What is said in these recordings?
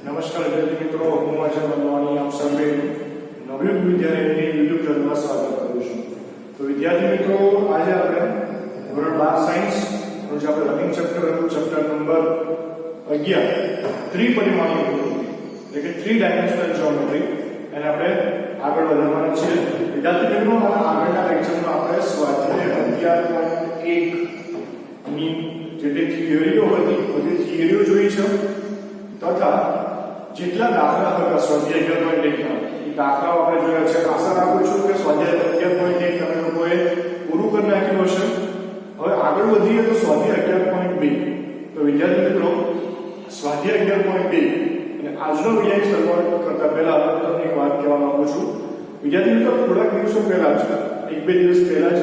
નમસ્કાર વિદ્યાર્થી મિત્રો, હું અજય વંદવાની આપ સર્વે નવયુગ વિદ્યાલયની યુટ્યુબ ચેનલમાં સ્વાગત કરું છું. તો વિદ્યાર્થી મિત્રો, આજે આપણે ધોરણ 12 સાયન્સ નું જે આપણે લર્નિંગ ચેપ્ટર હતું, ચેપ્ટર નંબર 11 ત્રિપરિમાણીય ભૂમિતિ એટલે કે 3 ડાયમેન્શનલ જ્યોમેટ્રી એને આપણે આગળ વધારવાના છીએ. વિદ્યાર્થી મિત્રો, આગળના લેક્ચરમાં આપણે સ્વાધ્યાય 11.1 ની જે થિયરીઓ હતી બધી થિયરીઓ જોઈ છે તથા જેટલા દાખલા હતા સ્વાધ્યાય 11.1 ના એ દાખલાઓ આપણે જોયા છે. આશા રાખું છું કે સ્વાધ્યાય 11.1 તમે લોકોએ પૂરું કરી નાખ્યું હશે. હવે આગળ વધીએ તો સ્વાધ્યાય 11.2. તો વિદ્યાર્થી મિત્રો, સ્વાધ્યાય 11.2 અને આજનો વિડીયો શરૂઆત કરતા પહેલા તમને એક વાત કહેવા માંગુ છું. વિદ્યાર્થી મિત્રો, થોડાક દિવસો પહેલા જ એક બે દિવસ પહેલા જ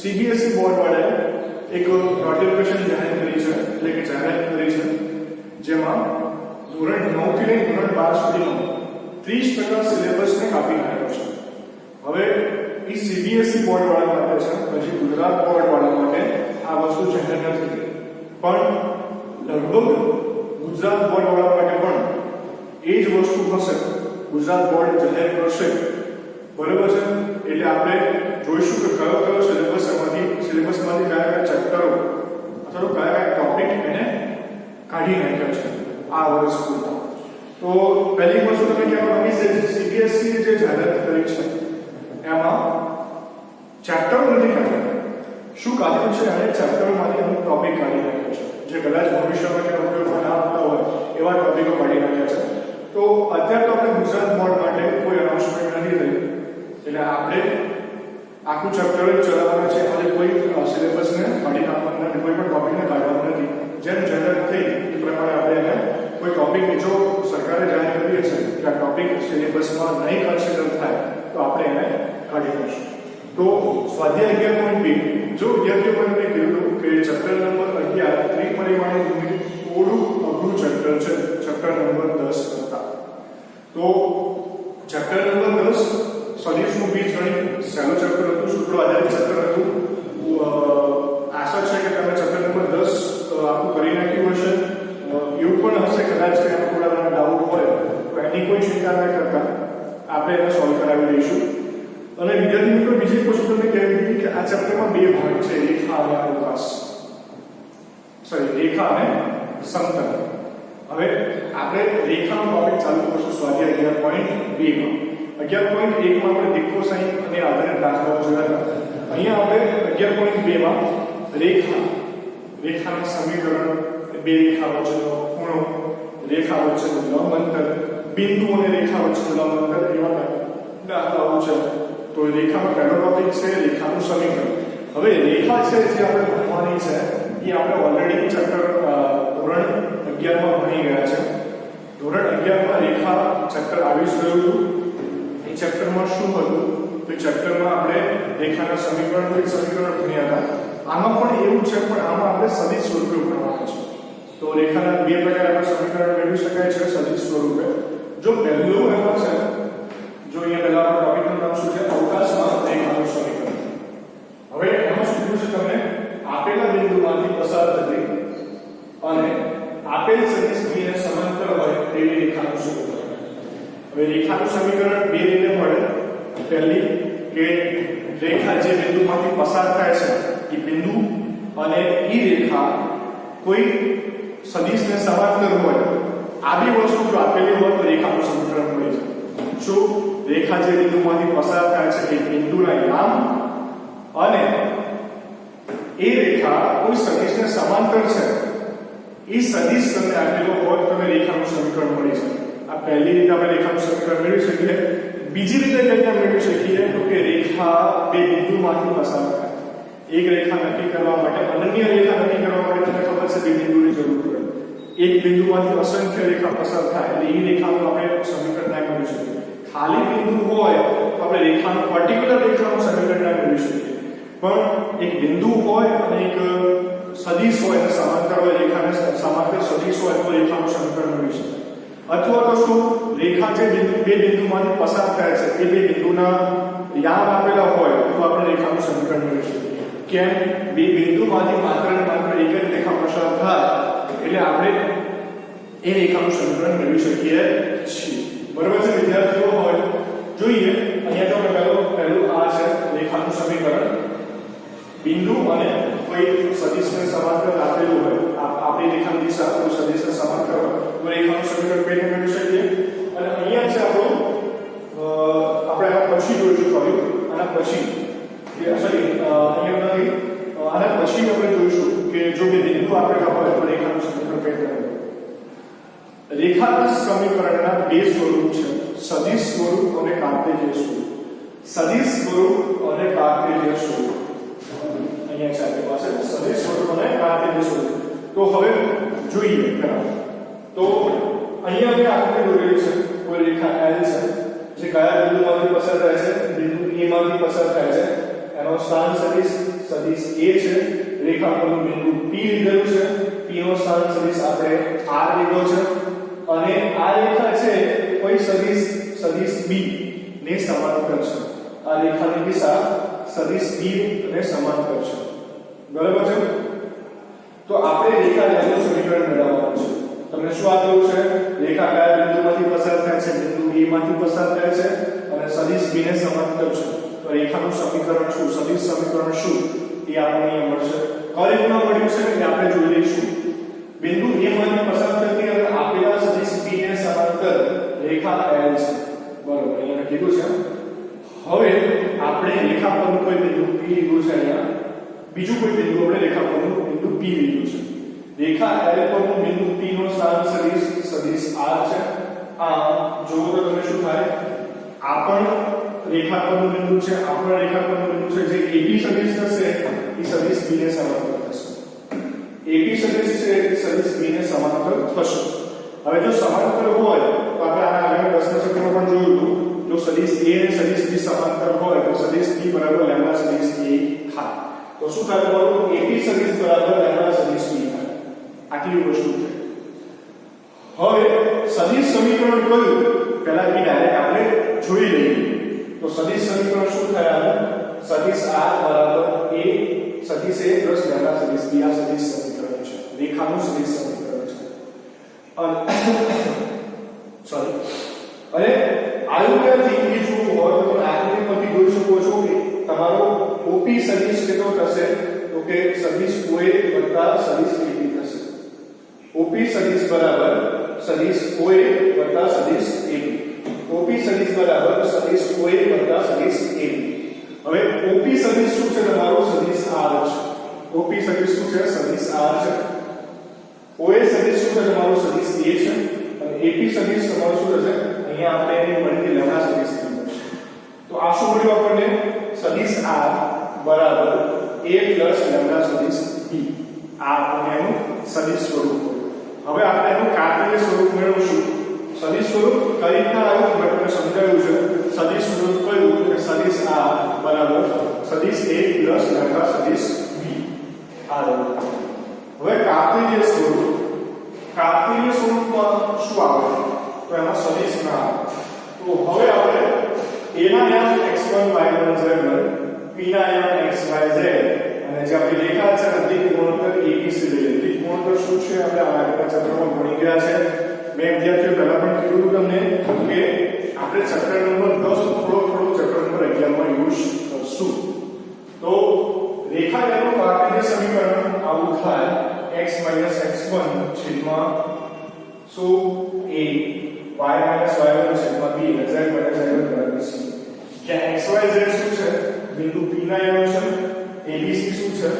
CBSE બોર્ડ વાળાએ એક નોટિફિકેશન જાહેર કરી છે, એટલે કે જાહેરાત કરી છે, જેમાં ધોરણ 9 થી લઈને ધોરણ 12 સુધીનો 30% સિલેબસને કાપી નાખ્યો છે. હવે એ CBSE બોર્ડ વાળા માટે છે, પછી ગુજરાત બોર્ડ વાળા માટે આ વસ્તુ જાહેર નથી થઈ. પણ લગભગ ગુજરાત બોર્ડ વાળા માટે પણ એ જ વસ્તુ હશે. ગુજરાત બોર્ડ જાહેર કરશે, બરોબર છે. એટલે આપણે જોઈશું કે કયો કયો સિલેબસમાંથી કયા ચેપ્ટરો અથવા કયા ટોપિક એને કાઢી નાખ્યા છે આ વર્ષ પૂરતા. તો પહેલી વસ્તુ તમે કહેવા માંગી છે, CBSE જે જાહેરાત કરી છે એમાં ચેપ્ટર નથી કાઢ્યા. શું કાઢ્યું છે? અને ચેપ્ટરમાંથી અમુક ટોપિક કાઢી નાખ્યા છે, જે કદાચ ભવિષ્યમાં કે ઉપયોગમાં ના આવતા હોય એવા ટોપિકો કાઢી નાખ્યા છે. તો અત્યારે તો આપણે ગુજરાત બોર્ડ માટે કોઈ અનાઉન્સમેન્ટ નથી થઈ, એટલે આપણે આખું ચેપ્ટર જ ચલાવવાના છે અને કોઈ સિલેબસને કાઢી નાખવાના નથી, કોઈ પણ ટોપિકને કાઢવાનું નથી. જેમ જાહેરાત થઈ એ પ્રમાણે આપણે એને કોઈ ટોપિક જો સરકારે જાહેર કરી છે કે આ ટોપિક સિલેબસમાં નહીં કન્સિડર થાય તો આપણે એને કાઢી દઈશું. તો સ્વાધ્યાય 11.2 જો વિદ્યાર્થીઓ મને કીધું કે ચેપ્ટર નંબર 11 ત્રિપરિમાણીય ભૂમિતિ થોડું અઘરું ચેપ્ટર છે ચેપ્ટર નંબર 10 કરતા. તો ચેપ્ટર નંબર 10 સદિશનું બીજગણિત સહેલું ચેપ્ટર હતું, સૂત્રો આધારિત ચેપ્ટર હતું. આશા છે કે તમે ચેપ્ટર નંબર 10 આખું કરી નાખ્યું હશે. એવું પણ હશે કદાચ કે થોડા ઘણા ડાઉટ હોય તો એની કોઈ ચિંતા ન કરતા આપણે એને સોલ્વ કરાવી દઈશું. અને વિદ્યાર્થી મિત્રો, બીજી વસ્તુ તમને કહેવી હતી કે આ ચેપ્ટરમાં બે ભાગ છે, રેખા અને અવકાશ, રેખા અને સમતલ. હવે આપણે રેખાનો ટોપિક ચાલુ કરશું સ્વાધ્યાય 11.2 માં. 11.1 માં આપણે દિક્કો સાઈન અને આધારિત દાખલાઓ જોયા હતા. અહીંયા આપણે 11.2 માં રેખાના સમીકરણ, બે રેખા વચ્ચેનો ખૂણો, રેખા વચ્ચેનું લંબ અંતર, બિંદુ અને રેખા વચ્ચેનું લંબ અંતર એવા દાખલાઓ છે. તો રેખાનો પહેલો ટોપિક છે રેખાનું સમીકરણ. હવે રેખા છે જે આપણે ભણવાની છે એ આપણે ઓલરેડી ચેપ્ટર ધોરણ 11 માં ભણી ગયા છે. ધોરણ 11 માં રેખા ચેપ્ટર આવી જ ગયું હતું. એ ચેપ્ટરમાં શું હતું? તો ચેપ્ટરમાં આપણે રેખાના સમીકરણનું એક સમીકરણ ભણ્યા હતા. આમાં પણ એવું છે, પણ આમાં આપણે સદિશ સ્વરૂપે ભણવાના છે. તો રેખાના બે પ્રકારના સમીકરણ મેળવી શકાય છે સદિશ સ્વરૂપે. જો પહેલું એમાં છે, જો અહીંયા પહેલા આપણો ટોપિકનું નામ શું છે? અવકાશમાં રેખાનું સમીકરણ. હવે એમાં શું કીધું છે તમને? આપેલા બિંદુમાંથી પસાર થતી અને આપેલ સદિશ b ને સમાંતર હોય તેવી રેખાનું સમીકરણ. હવે રેખાનું સમીકરણ બે રીતે મળે. પહેલી કે રેખા જે બિંદુમાંથી પસાર થાય છે એ બિંદુ અને એ રેખા કોઈ સદિશને સમાંતર હોય. આ બે વસ્તુ જો આપેલી હોય તો રેખાનું સમીકરણ મળી જાય. શું? રેખા જે બિંદુમાંથી પસાર થાય છે એ બિંદુના યામ અને એ રેખા કોઈ સદિશને સમાંતર છે, એ સદિશ તમને આપેલો હોય તો રેખાનું સમીકરણ મળી જાય. આ પહેલી રીતે આપણે રેખાનું સમીકરણ મેળવી શકીએ. બીજી રીતે કઈ મેળવી શકીએ તો કે રેખા બે બિંદુમાંથી પસાર થાય. એક રેખા નક્કી કરવા માટે, અનન્ય રેખા નક્કી કરવા માટે તમને ખબર છે બે બિંદુની જરૂર પડે. એક બિંદુમાંથી અસંખ્ય રેખા પસાર થાય એટલે એ રેખાનું આપણે સમીકરણ ના મેળવી શકીએ. ખાલી બિંદુ હોય તો આપણે રેખાનું પર્ટિક્યુલર રેખાનું સમીકરણ ના મેળવી શકીએ. પણ એક બિંદુ હોય અને એક સદિશ હોય અને સમાંતર હોય, રેખાને સમાંતર સદિશ હોય તો રેખાનું સમીકરણ મેળવી શકાય. અથવા તો શું? રેખા જે બે બિંદુમાંથી પસાર થાય છે એ બે બિંદુના યામ આપેલા હોય તો આપણે રેખાનું સમીકરણ મેળવી શકીએ. કેમ? બે બિંદુમાંથી માત્ર ને માત્ર એક જ રેખા પસાર થાય એટલે આપણે એ રેખાનું સમીકરણ મેળવી શકીએ છીએ. બરાબર છે વિદ્યાર્થીઓ? હવે જોઈએ અહીંયા તો પહેલું આ છે રેખાનું સમીકરણ. બિંદુ અને કોઈ સદિશને સમાંતર આપેલું હોય, આપણી રેખાની દિશા કોઈ સદિશને સમાંતર હોય તો રેખાનું સમીકરણ કઈ રીતે મેળવી શકીએ? અને અહીંયા છે આપણું આપણે આના પછી જોઈશું, આના પછી અહીંયા નથી, આના પછી આપણે જોઈશું કે જો બે બિંદુ આપેલા હોય તો રેખાનું સમીકરણ કઈ રીતે. રેખાના સમીકરણના બે સ્વરૂપ છે, સદિશ સ્વરૂપ અને કાર્ટેશિયન સ્વરૂપ. સદિશ સ્વરૂપ અને કાર્ટેશિયન સ્વરૂપ અહીંયા છે આપણી પાસે, સદિશ સ્વરૂપ અને કાર્ટેશિયન સ્વરૂપ. તો હવે જોઈએ તો અહીંયા આપણે આકૃતિ દોરેલી છે, કોઈ રેખા L છે જે કયા બિંદુમાંથી પસાર થાય છે? બિંદુ A માંથી પસાર થાય છે. એનો સ્થાન સદિશ A છે. રેખા પરનું બિંદુ P લીધેલું છે. P નો સ્થાન સદિશ આપણે R લીધો છે અને આ રેખા છે કોઈ સદિશ B ને સમાંતર છે. આ રેખાની દિશા સદિશ B ને સમાંતર છે. બરાબર છે? તો આપણે રેખા L નું સમીકરણ મેળવવાનું છે. તમને શું આપેલું છે? રેખા કયા બિંદુમાંથી પસાર થાય છે? બિંદુ A માંથી પસાર થાય છે અને સદિશ B ને સમાંતર છે. તો રેખાનું સમીકરણ શું, સદિશ સમીકરણ શું એ આપણને અહીં મળશે. કઈ રીતના મળ્યું છે એ આપણે જોઈ લઈશું. બિંદુ A માંથી પસાર થતી અને આપેલા સદિશ B ને સમાંતર રેખા L છે. બરોબર, અહીંયા કીધું છે. હવે આપણે રેખા પરનું કોઈ બિંદુ P લીધું છે, અહીંયા બીજું કોઈ બિંદુ આપણે રેખા પરનું બિંદુ P લીધું છે. રેખા L પરનું બિંદુ P નો સ્થાન સદિશ R છે. આ જોવો તો તમે શું થાય? આ પણ રેખા પરનું બિંદુ છે, આ પણ રેખા પરનું બિંદુ છે. જે AB સદિશ થશે એ સદિશ B ને સમાંતર થશે. AB સદિશ છે એ સદિશ B ને સમાંતર થશે. હવે જો સમાંતર હોય તો આપણે આના આગળના પ્રશ્ન ચક્રમાં પણ જોયું હતું, જો સદિશ A અને સદિશ B સમાંતર હોય તો સદિશ B બરાબર લેમ્ડા સદિશ A થાય. તો શું થાય? તમારું AB સદિશ બરાબર લેમ્ડા સદિશ B થાય. આટલી વસ્તુ છે. હવે સદિશ સમીકરણ કયું પહેલા એ ડાયરેક્ટ આપણે જોઈ લઈએ. તો સદિશ સમીકરણ શું થાય? સદિશ R બરાબર A સદિશ A પ્લસ લેમ્ડા સદિશ B. આ સદિશ સમીકરણ છે, રેખાનું સદિશ સમીકરણ છે. સોરી, અને આયુર્વેદથી એ જોવું હોય તો તમે આકૃતિ પરથી જોઈ શકો છો કે તમારો OP સદિશ કેટલો થશે? તો કે સદિશ OA વત્તા સદિશ AB થશે. OP સદિશ બરાબર સદિશ OA વત્તા સદિશ AB. OP સદિશ બરાબર સદિશ OA વત્તા સદિશ AB. હવે OP સદિશ શું છે? તમારો સદિશ R છે. OP સદિશ શું છે? સદિશ R છે. OA સદિશ શું છે? તમારો સદિશ A છે. અને AP સદિશ તમારો શું થશે? અહીંયા આપણે એને મળીને લેમ્ડા સદિશ કીધું છે. તો આ શું મળ્યું આપણને? સદિશ R બરાબર A પ્લસ લેમ્ડા સદિશ B. આ આપણને એનું સદિશ સ્વરૂપ મળ્યું. હવે આપણે એનું કાર્ટેશિયન સ્વરૂપ મેળવશું. સદિશ સ્વરૂપ કઈ રીતના આવ્યું મેં તમને સમજાવ્યું છે. સદિશ સ્વરૂપ કયું? કે સદિશ R બરાબર સદિશ A પ્લસ લેમ્ડા સદિશ B. આ રહ્યું. હવે કાર્ટેશિયન સ્વરૂપમાં શું આવે? તો એમાં સદિશ ના આવે. તો હવે આપણે A ના નામ x1 y1 z1, P ના નામ x y z અને જે આપણી રેખા છે દિક ગુણોત્તર ABC લઈએ. દિક ગુણોત્તર શું છે આપણે આગળના ચક્રમાં ભણી ગયા છે. મેં વિદ્યાર્થીઓ પહેલા પણ કીધું તમને કે આપણે ચક્ર નંબર 10 થોડો ચક્ર નંબર 11 માં યુઝ કરશું. તો રેખા એનું કાર્ટેશિયન સમીકરણ આવું થાય x - x1 છેદમાં શું a y - y1 છેદમાં b z - z1 બરાબર c. જ્યાં x y z શું છે? બિંદુ P ના યુનિટ છે. ABC શું છે?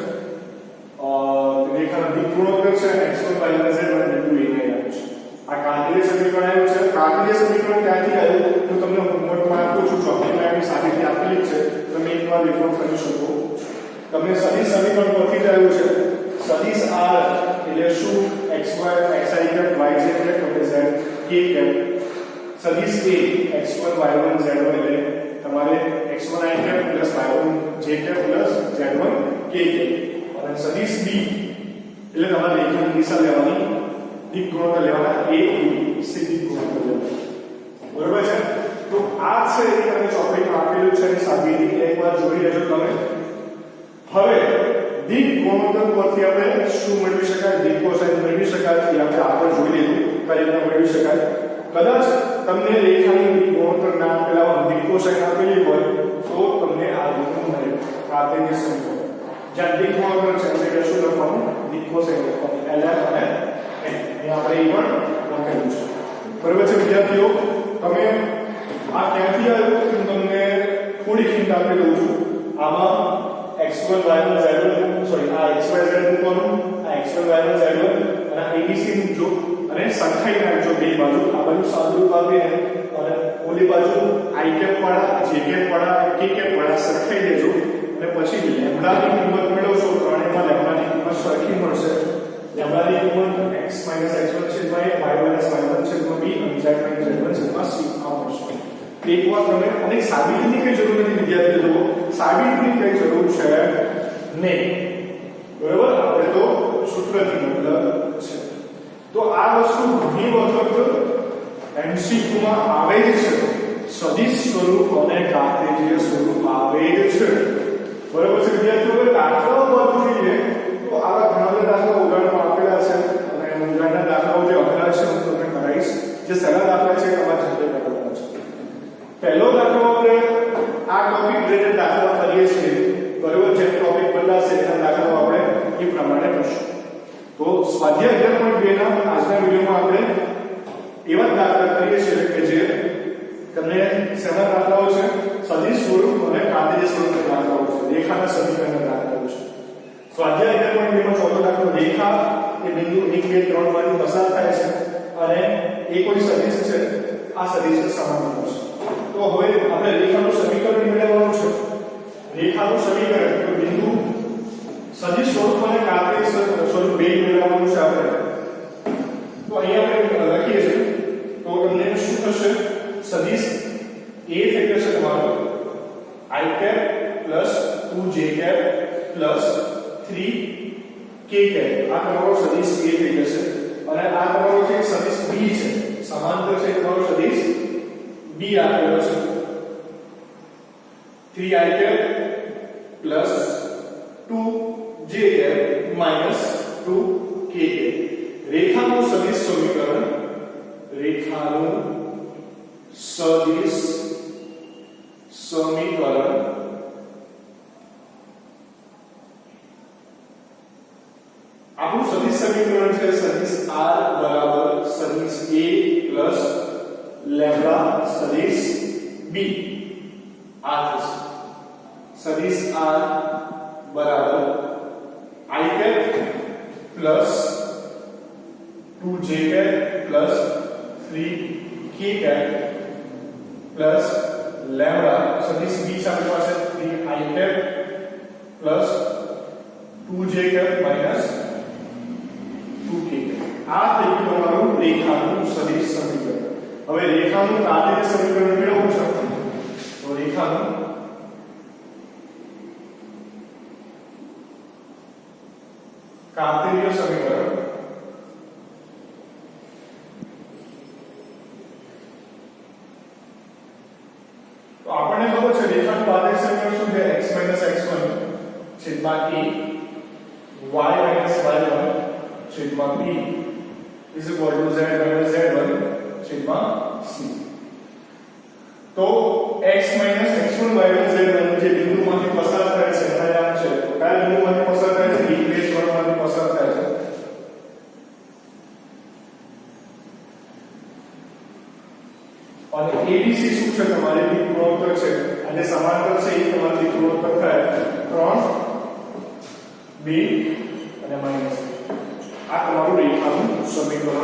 રેખાના દિક ગુણોત્તર છે. x1 y1 z1 બિંદુ A ના યુનિટ છે. આ કાર્ટેશિયન સમીકરણ આવ્યું છે. કાર્ટેશિયન સમીકરણ ક્યાંથી આવ્યું? તો તમને હોમવર્કમાં આપું છું, ચોપડીમાં એની સાબિતી આપેલી છે, તમે એકવાર રેફર કરી શકો. તમને સદિશ સમીકરણ પરથી જ આવ્યું છે. સદિશ R એટલે શું? xy xi yz અને z k સદિશ A x1 y1 z1 એટલે તમારે x1 i y1 j z1 k અને સદિશ B એટલે તમારે રેખાની દિશા લેવાની, દિક ગુણોત્તર લેવાના a b c દિક ગુણોત્તર લેવાના. બરોબર છે? તો આ છે એ તમને ચોપડીમાં આપેલું છે. એની સાબિતી એકવાર જોઈ લેજો તમે. હવે દિક ગુણોત્તર પરથી આપણે શું મેળવી શકાય? દિક કોસાઇન મેળવી શકાય. એ આપણે આગળ જોઈ લીધું. કરીને મેળવી શકાય. કદાચ તમને રેખાની ગુણોત્તર ના આપેલા દિક્કોસાઈન આપેલી હોય તો તમને આ રીતનું મળે કાર્ટેશિયન સમીકરણ. જ્યાં દિક્ ગુણોત્તર છે એટલે શું લખવાનું? દિક્કોસાઈન લખવાનું. LF અને N. અહીં આપણે એ પણ લખેલું છે. બરાબર છે વિદ્યાર્થીઓ? તમે આ ક્યાંથી આવ્યું હું તમને થોડી હિન્ટ આપી દઉં છું. આમાં x1 y1 z1 સોરી આ xy z મૂકવાનું, આ x1 y1 z1 અને આ abc મૂકજો અને સરખાઈ નાખજો બે બાજુ. આ બાજુ સાદુરૂપ આપીને અને ઓલી બાજુ i કેપ વાળા j કેપ વાળા k કેપ વાળા સરખાઈ દેજો અને પછી લેમ્ડા ની કિંમત મેળવશો. ત્રણેયમાં લેમ્ડા ની કિંમત સરખી મળશે. લેમ્ડા ની કિંમત x - x1 y - y1 b અને z - z1 c આ મળશે. એક વાર તમે અને સાબિતીની કઈ જરૂર નથી વિદ્યાર્થીઓ. સાબિતીની કઈ જરૂર છે નહીં. બરાબર? આપણે તો સૂત્રથી મતલબ છે. તો આ વસ્તુ ઘણી વખત MCQ માં આવે જ છે. સદિશ સ્વરૂપ અને કાર્ટેશિયન સ્વરૂપ આવે જ છે. બરાબર છે વિદ્યાર્થીઓ? દાખલાઓ પર જોઈએ તો આવા ઘણા બધા દાખલાઓ ઉદાહરણમાં આપેલા છે અને ઉદાહરણના દાખલાઓ જે અઘરા છે હું તમને કરાવીશ. જે સરળ દાખલા છે તમારે જાતે કરવાના છે. પહેલો દાખલો આપણે આ ટોપિક રિલેટેડ દાખલા કરીએ છીએ. બરાબર? જે ટોપિક બદલાશે એના દાખલાઓ આપણે એ પ્રમાણે કરશું. તો સ્વાધ્યાય 11.2 ના આજના વિડિયોમાં આપણે એવા દાખલા કરીએ છીએ કે જે તમને સેના દાખલાઓ છે સદિશ સ્વરૂપ અને કાર્ટેશિયન સ્વરૂપના દાખલાઓ છે. રેખાના સમીકરણના દાખલાઓ છે. સ્વાધ્યાય 11.2 માં ચોથો દાખલો રેખા એ બિંદુ 1 2 3 માંથી પસાર થાય છે અને એ કોઈ સદિશ છે. આ સદિશ સમાંતર છે. તો હવે આપણે રેખાનું સમીકરણ મેળવવાનું છે. રેખાનું સમીકરણ તો બિંદુ સદિશ સ્વરૂપ અને કાર્ટેશિયન સ્વરૂપ બે મેળવવાનું છે આપણે. તો અહીંયા આપણે લખીએ છીએ તો તમને શું થશે? સદિશ a થઈ જશે તમારો i cap 2j cap 3k cap. આ તમારો સદિશ a થઈ જશે અને આ તમારો છે સદિશ b છે. સમાંતર છે તમારો સદિશ b આપેલો છે 3i cap 2j cap 2k cap. રેખાનું સદિશ સમીકરણ આપણું સદિશ સમીકરણ છે સદિશ r બરાબર સદિશ a પ્લસ લેમ્ડા સદિશ b. આ થશે સદિશ r બરાબર i cap plus 2j cap plus 3k cap plus lambda સદિશ b આપણી પાસે 3i cap plus 2j cap minus 2k cap. આ થઈ ગયું તમારું રેખાનું સદિશ સમીકરણ. હવે રેખાનું કાર્ટેશિયન સમીકરણ મેળવવું છે તો રેખાનું કાર્ટેશિયન સમીકરણ તો આપણને ખબર છે રેખાનું કાર્ટેશિયન સમીકરણ શું છે? x - x1 છેદમાં a y - y1 છેદમાં b is equal to z - z1 છેદમાં c. તો x - x1 y1 z1 જે બિંદુમાંથી પસાર થાય છે એના નામ છે. તો કયા બિંદુમાંથી પસાર થાય છે? b માંથી પસાર થાય છે. અને abc શું છે? તમારી દિક્ ગુણોત્તર છે. અને સમાંતર છે એ તમારી દિક્ ગુણોત્તર થાય 3 2 અને -2. આ તમારું રેખાનું સમીકરણ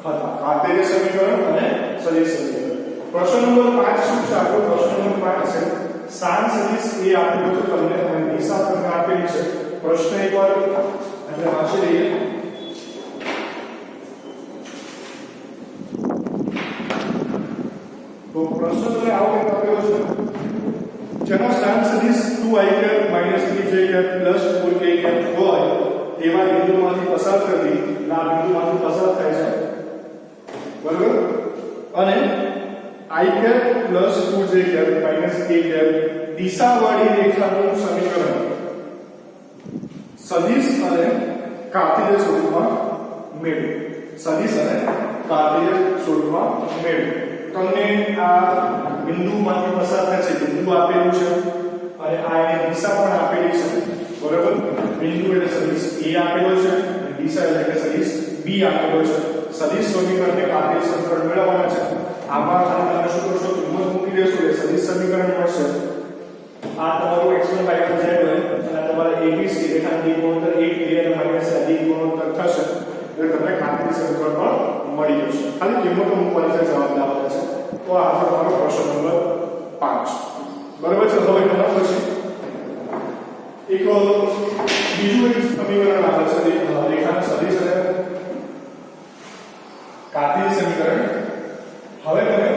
હતા. કાર્ટેશિયન સમીકરણ અને સદિશ સમીકરણ. પ્રશ્ન નંબર 5 શું છે? આપણો પ્રશ્ન નંબર 5 છે સાન સદિશ a આપેલો છે તમને અને દિશા તમને આપેલી છે. પ્રશ્ન એકવાર આપણે વાંચી લઈએ. તો પ્રશ્ન તમને આવો કંઈક આપેલો છે જેનો સ્થાન સદિશ 2i cap 3j cap 4k cap હોય તેવા બિંદુમાંથી પસાર કરતી આ બિંદુમાંથી પસાર થાય છે. બરાબર? અને i cap 2j cap k cap દિશાવાળી રેખાનું સમીકરણ સદિશ અને કાર્ટેશિયન સ્વરૂપમાં મેળવો. સદિશ અને કાર્ટેશિયન સ્વરૂપમાં મેળવો. તમને આ બિંદુમાંથી પસાર થશે બિંદુ આપેલું છે અને આ એની દિશા પણ આપેલી છે બરાબર. બિંદુ એટલે સદિશ A આપેલો છે અને દિશા એટલે કે સદિશ B આપેલો છે. સદિશ સમીકરણને કાર્ટેશિયન સમીકરણ મેળવવાના છે. આમાં તમે શું કરશો કિંમત મૂકી દેશો એટલે સદિશ સમીકરણ મળશે. આ તમારું x1 y1 z હોય અને તમારા abc રેખાની ગુણોત્તર 1 2 અને માઈનસ આ ડી ગુણોત્તર થશે એટલે તમને કાર્ટેશિયન સમીકરણ પણ મળી જશે. ખાલી કિંમતો મૂકવાની છે, જવાબ લાવવાનો છે. તો આ તમારો પ્રશ્ન નંબર 5 બરાબર છે. હવે તમારે પછી એક બીજું એક સમીકરણ આવે છે રેખાના સદિશ અને કાર્ટેશિયન સમીકરણ. હવે તમે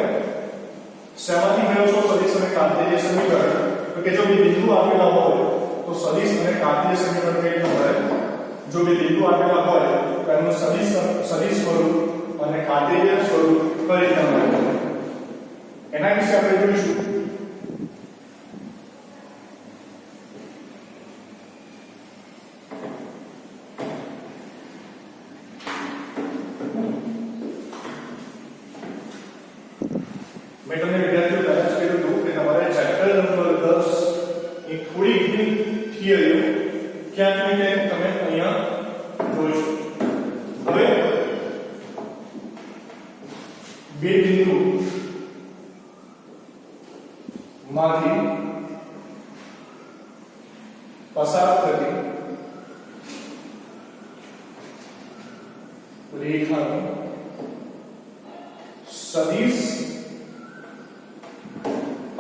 શેમાંથી મેળવશો સદિશ અને કાર્ટેશિયન સમીકરણ? તો કે જો બે બિંદુ આપેલા હોય તો સદિશ અને કાર્ટેશિયન સમીકરણ કઈ રીતે મળે? જો બે બિંદુ આપેલા હોય તો એનું સદિશ સ્વરૂપ અને કાર્ટેશિયન સ્વરૂપ કઈ રીતે મળે એના વિશે આપણે જોઈશું. મેં તમને વિદ્યાર્થીઓ પહેલા જ કહ્યું હતું કે તમારે ચેપ્ટર નંબર 10 ની થોડી ઘણી થિયરીઓ ક્યાંક ને ક્યાંક તમે અહીંયા જોઈશો. હવે બે બિંદુ માંથી પસાર થતી રેખાનું સદિશ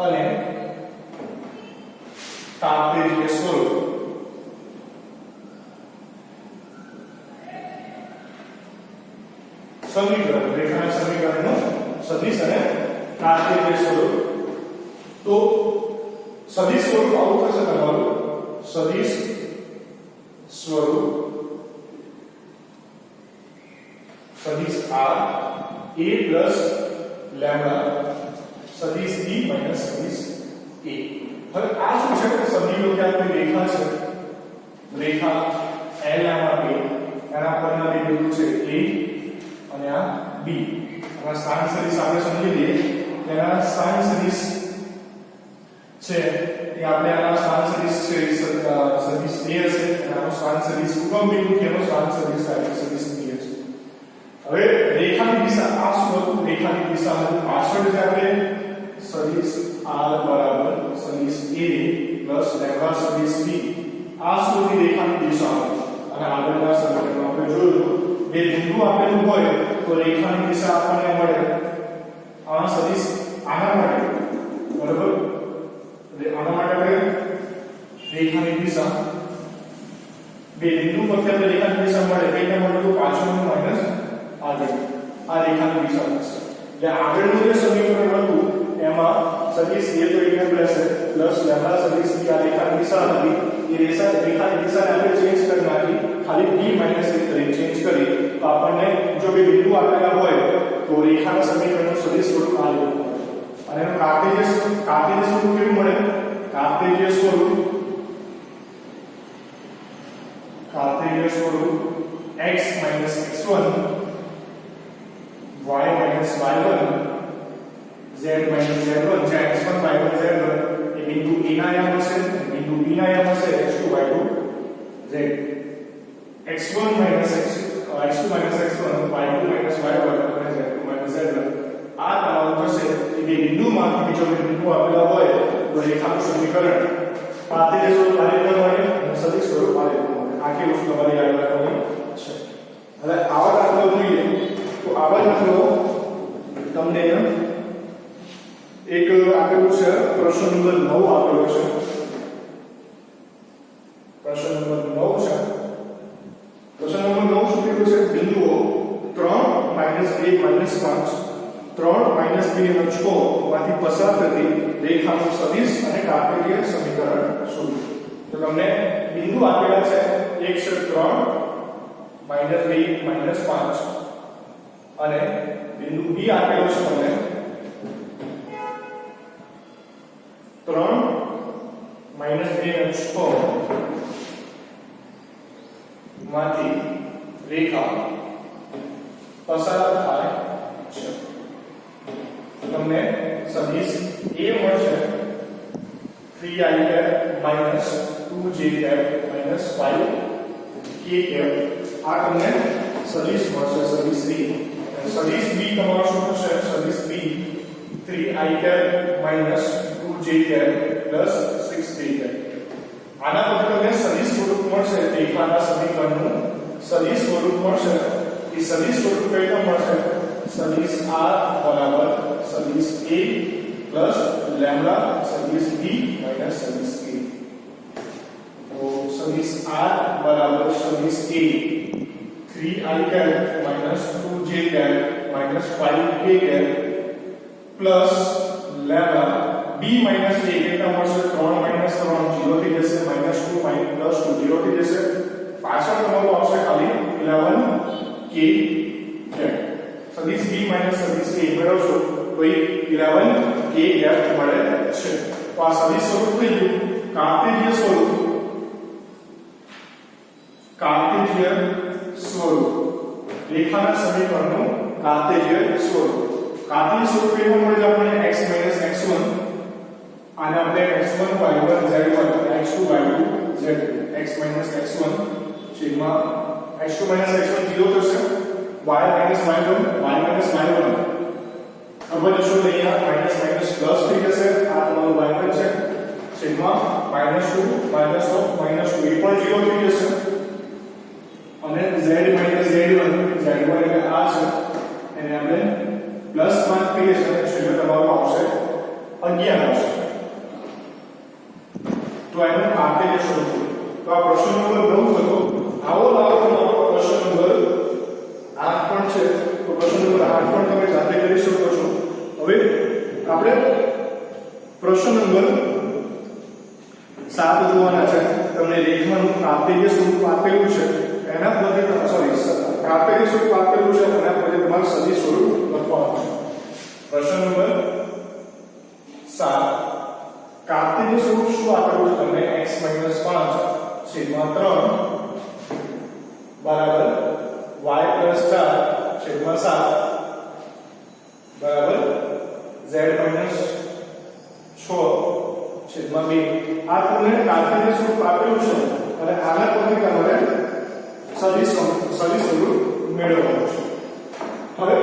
અને કાર્ટેશિયન સ્વરૂપ સમીકરણ રેખાના સમીકરણનું સદિશ અને કાર્ટેશિયન સ્વરૂપ. તો સદિશ સ્વરૂપ આવું થશે તમારું સદિશ સ્વરૂપ સદિશ r a plus lambda સદિશ b minus સદિશ a. હવે આ શું છે કે સદિશો કે આપણી રેખા છે રેખા l આમાં b એના પરના બે બિંદુ છે a અને આ b. આના સ્થાન સદિશ આપણે સમજી લઈએ. એના સ્થાન સદિશ છે એ આપણે આના સ્થાન સદિશ છે સદિશ a હશે અને આનો સ્થાન સદિશ ઉગમ બિંદુ કેનો સ્થાન સદિશ થાય સદિશ b હશે. હવે રેખાની દિશા આ શું હતું? રેખાની દિશા હતી પાછળ જે આપણે સદિશ r બરાબર સદિશ a પ્લસ લેમ્બડા સદિશ b આ સુધી રેખાની દિશા હતી. અને આગળના સમીકરણમાં આપણે જોયું બે બિંદુ આપેલું હોય તો રેખાની દિશા આપણને મળે આ સદિશ આના માટે બરાબર. આના માટે આપણે રેખાની દિશા બે બિંદુ પરથી આપણે રેખાની દિશા મળે કઈને મળે તો પાછળનું માઈનસ આગળ આ રેખાની દિશા થશે. એટલે આગળનું જે સમીકરણ હતું એમાં સદિશ a તો એકને રહેશે પ્લસ લેમ્બડા સદિશ b આ રેખાની દિશા હતી એ રેખાની દિશાને આપણે ચેન્જ કરી નાખી ખાલી b માઈનસ a તરીકે ચેન્જ કરી તો આપણને જો બે બિંદુ આપેલા હોય તો રેખાના સમીકરણનું સદિશ સ્વરૂપ આ રીતે મળે. અને એનું કાર્ટેશિયન સ્વરૂપ કેવું મળે? કાર્ટેશિયન સ્વરૂપ x minus x1 y minus y1 z minus z1 જ્યાં x1 y1 z1 એ બિંદુ a ના યામ હશે બિંદુ b ના યામ હશે x2 y2 z x1 minus x2 minus x1 y2 minus y1 અને z2 minus z1 આ તમારું થશે કે બે બિંદુમાંથી બીજો બિંદુ આપેલા હોય તો રેખાનું સમીકરણ કાર્ટેશિયન સ્વરૂપ આ રીતે મળે અને સદિશ સ્વરૂપ આ રીતે મળે. આખી વસ્તુ તમારે યાદ રાખવાની છે. હવે આવા દાખલાઓ જોઈએ તો આવા દાખલો તમને એક આપેલું છે પ્રશ્ન નંબર 9 આપેલો છે. પ્રશ્ન નંબર 9 છે. પ્રશ્ન નંબર 9 શું કીધું છે? બિંદુઓ 3 -2 -5 3 -2 અને 6 માંથી પસાર થતી રેખાનું સદિશ અને કાર્ટેશિયન સમીકરણ શોધો. તો તમને બિંદુ આપેલા છે એક છે 3 -2 -5 અને બિંદુ b આપેલો છે તમને 3 -2 અને 6 માંથી રેખા પસાર થાય છે. તમને સદિશ A મળશે 3i minus 2j minus 5k આ તમને સદિશ મળશે સદિશ B. સદિશ B તમારો શું થશે? સદિશ B 3i minus 2j plus 6k. આના પર તમને સદિશ સ્વરૂપ મળશે રેખાના સમીકરણનું સદિશ સ્વરૂપ મળશે. એ સદિશ સ્વરૂપ કઈ રીતે મળશે? સદિશ R બરાબર સદિશ A plus lambda સદિશ B minus સદિશ A. તો સદિશ R બરાબર સદિશ A 3i minus 2j minus 5k plus lambda b minus a કેટલા મળશે? 3 minus 3 0 થઈ જશે, minus 2 plus 2 0 થઈ જશે. પાછળ તમારું આવશે ખાલી 11k સદિશ b minus સદિશ a મેળવશો તો એ 11k મળે છે. તો આ સદિશ સ્વરૂપ થઈ ગયું કાર્ટેશિયન સ્વરૂપ. કાર્ટેશિયન સ્વરૂપ રેખાના સમીકરણનું કાર્ટેશિયન સ્વરૂપ. કાર્ટેશિયન સ્વરૂપ કેવું મળે છે આપણને? x x1 આને આપણે x1 y1 z1 x2 y2 z2 x x1 છેદમાં x2 x1 0 થશે, y y1 હવે જો અહીંયા માઈનસ માઈનસ પ્લસ થઈ જશે. આ તમારું y1 છે છેદમાં -2 -2 એ પણ 0 થઈ જશે અને z z1 એટલે આ છે એને આપણે પ્લસ 5 કહીએ છીએ. છેલ્લે તમારું આવશે 11 આવશે. તો એનું કાર્ટેશિયન સ્વરૂપ. તો આ પ્રશ્ન નંબર 9 હતો. આવો તમારો પ્રશ્ન નંબર 8 પણ છે. તો પ્રશ્ન નંબર 8 પણ તમે જાતે કરી શકો છો. હવે આપણે પ્રશ્ન નંબર 7 જોવાના છે. તમને રેખાનું કાર્ટેશિયન સ્વરૂપ આપેલું છે એના પરથી કાર્ટેશિયન સ્વરૂપ આપેલું છે એના પરથી તમારે સદિશ સ્વરૂપ લખવાનું છે. પ્રશ્ન નંબર 7 કાર્ટેશિયન સ્વરૂપ શું આપેલું છે તમને? x 5 છેદમાં 3 બરાબર y 4 છેદમાં 7 બરાબર z 6 છેદમાં 2. આ તમને કાર્ટેશિયન સ્વરૂપ આપેલું છે અને આના પરથી તમારે સદિશ સ્વરૂપ મેળવવાનું છે. હવે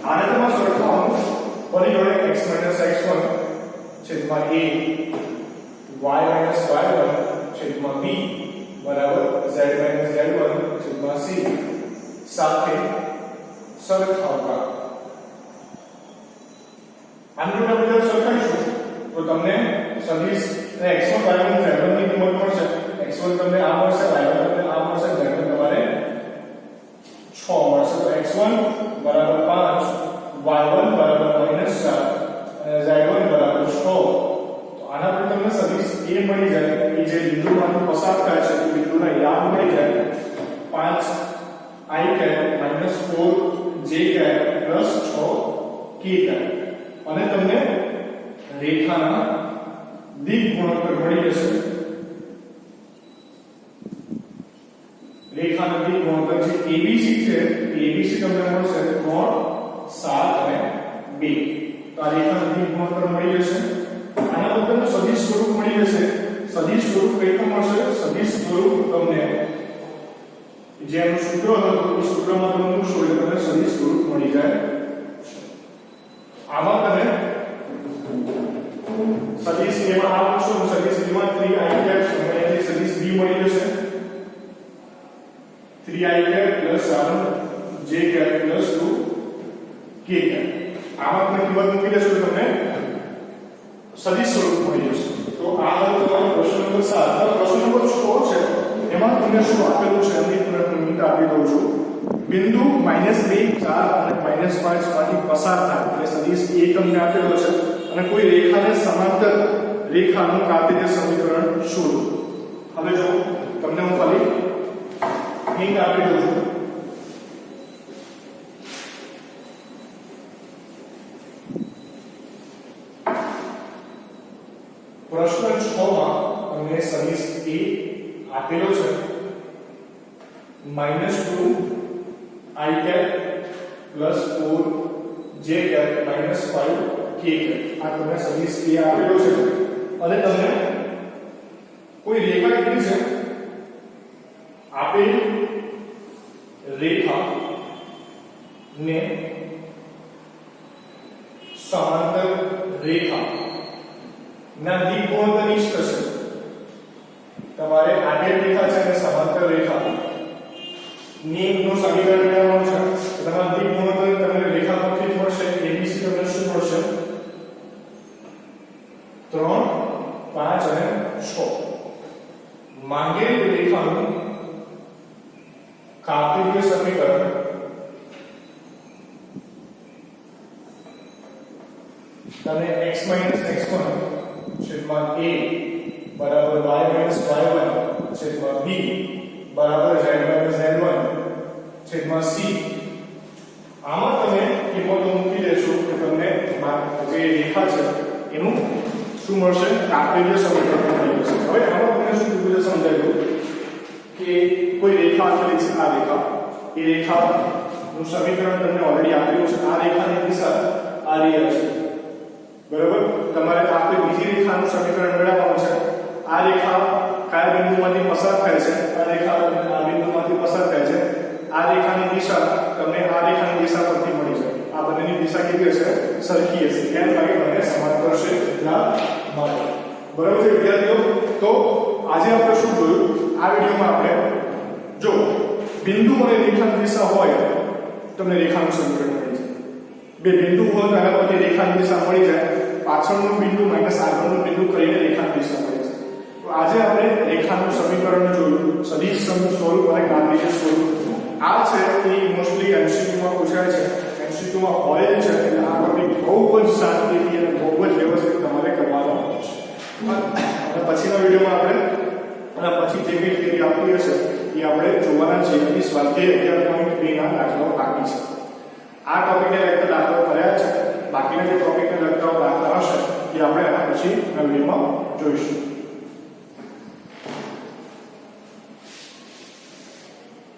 આને તમારે સરખાવવાનું ફરી જોડે x x1 છેદમાં a y y1 છેદમાં b બરાબર z z1 છેદમાં c સાથે સરખાવવા. આને જો આપણે સરખાવીશું તો તમને સદિશ x1 y1 z1 ની કિંમત મળશે. x1 તમને આ મળશે, y1 તમને આ મળશે, z1 તમારે 6 મળશે. તો x1 બરાબર 5 y1 બરાબર -4 અને z1 બરાબર 6. તો આના પર તમને સદિશ a મળી જાય કે જે બિંદુમાંથી પસાર થાય છે તે બિંદુના યામ મળી જાય 5i -4j 6k અને તમને રેખાના દિક ગુણોત્તર મળી જશે. રેખાના દિક ગુણોત્તર જે ABC છે ABC તમને મળશે 3 7 અને 2. તો આ રેખાના દિક ગુણોત્તર મળી જશે. આના પર તમને સદિશ સ્વરૂપ મળી જશે. સદિશ સ્વરૂપ કઈ રીતે મળશે? સદિશ સ્વરૂપ તમને જેનું સૂત્ર હતું એ સૂત્રમાં તમે મૂકશો એટલે તમને સદિશ સ્વરૂપ મળી જાય. આમાં તમે સદિશ A માં આ મૂકશો તો સદિશ B માં 3i અને સદિશ B મળી જશે 3i + 7j + 2k. આમાં તમે કિંમત મૂકી દેશો તો તમને સદિશ સ્વરૂપ મળી જશે. તો આ હતો તમારો પ્રશ્ન નંબર 7. પ્રશ્ન નંબર 6 છે એમાં તમને શું આપેલું છે એની પુનઃ આપી દઉં છું. બિંદુ -2 4 અને -5 માંથી પસાર થાય એટલે સદિશ A તમને આપેલો છે અને કોઈ રેખાને સમાંતર રેખાનું કાર્ટેશિયન સમીકરણ શોધો. હવે જો તમને હું ખાલી હિંટ આપી દઉં છું. પ્રશ્ન 6 માં તમને સદિશ A આપેલો છે -2i પ્લસ 4 જે કેપ માઇનસ 5 કે કેપ આ તમને સદિશ કે આપેલો છે અને તમને કોઈ રેખા કીધી છે આપેલ રેખા ને સમાંતર રેખા ના દિક ગુણોત્તર ઇષ્ટ છે તમારે આપેલ રેખા છે અને સમાંતર રેખા ની નું સમીકરણ મેળવવાનું છે તમારા દિક ગુણોત્તર તમને રેખા પરથી મળશે ABC તમને શું મળશે 3 5 અને 6 માંગેલ રેખાનું કાપેલું સમીકરણ તમને x - x1 છેદમાં a બરાબર y - y1 છેદમાં b બરાબર z - z1 છેદમાં c આમાં તમે કિંમતો મૂકી દેશો કે તમને જે રેખા છે એનું શું મળશે કાપેલું સમીકરણ મળી જશે હવે આમાં તમને શું કીધું છે સમજાયું કે કોઈ રેખા આપેલી છે આ રેખા એ રેખાનું સમીકરણ તમને ઓલરેડી આપેલું છે આ રેખાની દિશા આ રહી છે બરાબર તમારે આપણે બીજી રેખાનું સમીકરણ મેળવવાનું છે આ રેખા કયા બિંદુમાંથી પસાર થાય છે આ રેખા આ બિંદુમાંથી પસાર થાય છે આ રેખાની દિશા તમને આ રેખાની દિશા પરથી મળી જાય આ બંનેની દિશા કેવી હશે સરખી હશે કેમ કે બંને સમાંતર છે એટલા માટે બરાબર છે વિદ્યાર્થીઓ તો આજે આપણે શું જોયું આ વિડિયોમાં આપણે જો બિંદુ અને રેખાની દિશા હોય તમને રેખાનું સમીકરણ મળી જાય બે બિંદુ હોય તો એના પરથી રેખાની દિશા મળી જાય પાછળનું બિંદુ માઈનસ આગળનું બિંદુ કરીને રેખાની દિશા મળી જાય તો આજે આપણે રેખાનું સમીકરણ જોયું સદિશ સ્વરૂપ અને કાર્તીય સ્વરૂપ આ છે એ મોસ્ટલી એમસીક્યુમાં પૂછાય છે એમસીક્યુમાં હોય જ છે એટલે આ ટોપિક બહુ જ શાંતિથી અને બહુ જ વ્યવસ્થિત તમારે કરવાનો છે અને પછીના વિડીયોમાં આપણે અને પછી જે કંઈ થિયરી આપતી હશે એ આપણે જોવાના છે કે સ્વાધ્યાય 11.2 ના દાખલાઓ બાકી છે આ ટોપિકને લગતા દાખલાઓ કર્યા છે બાકીના જે ટોપિકને લગતા દાખલા હશે એ આપણે આના પછીના વિડીયોમાં જોઈશું